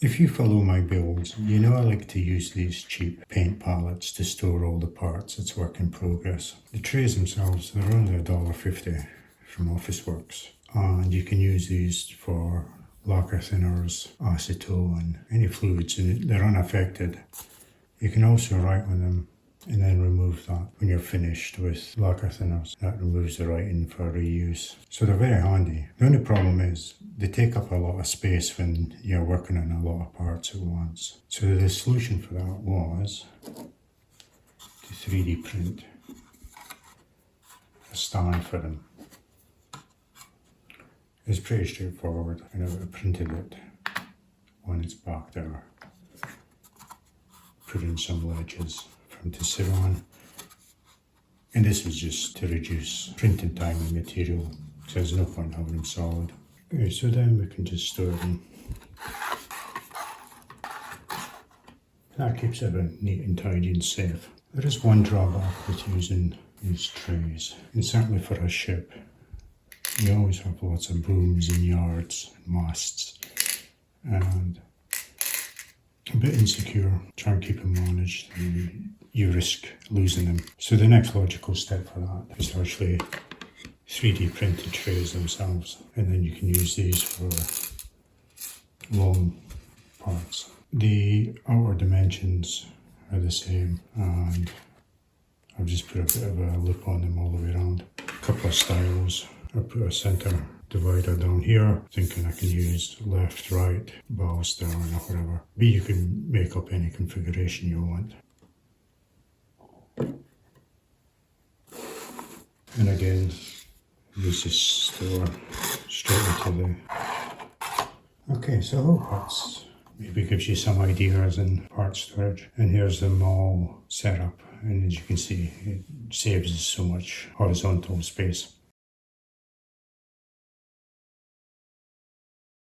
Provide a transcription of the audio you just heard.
If you follow my builds, you know I like to use these cheap paint palettes to store all the parts. It's work in progress. The trays themselves, they're only $1.50 from Officeworks. And you can use these for lacquer thinners, acetone, any fluids, and they're unaffected. You can also write on them and then remove that when you're finished with lacquer thinners. That removes the writing for reuse. So they're very handy. The only problem is they take up a lot of space when you're working on a lot of parts at once. So the solution for that was to 3D print a stand for them. It's pretty straightforward, and I printed it on its back there. Put in some ledges for them to sit on. And this was just to reduce printing time and material, so there's no point having them solid. Okay, so then we can just store them. That keeps everything neat and tidy and safe. There is one drawback with using these trays, and certainly for a ship. You always have lots of booms and yards and masts, and a bit insecure. Try and keep them managed, and you risk losing them. So the next logical step for that is to actually 3D print the trays themselves, and then you can use these for long parts. The outer dimensions are the same, and I've just put a bit of a loop on them all the way around. A couple of styles. I put a center divider down here, thinking I can use left, right, baluster or whatever. But you can make up any configuration you want. And again, this is store straight into the... Okay, so I hope that's maybe gives you some ideas in part storage. And here's them all set up. And as you can see, it saves so much horizontal space.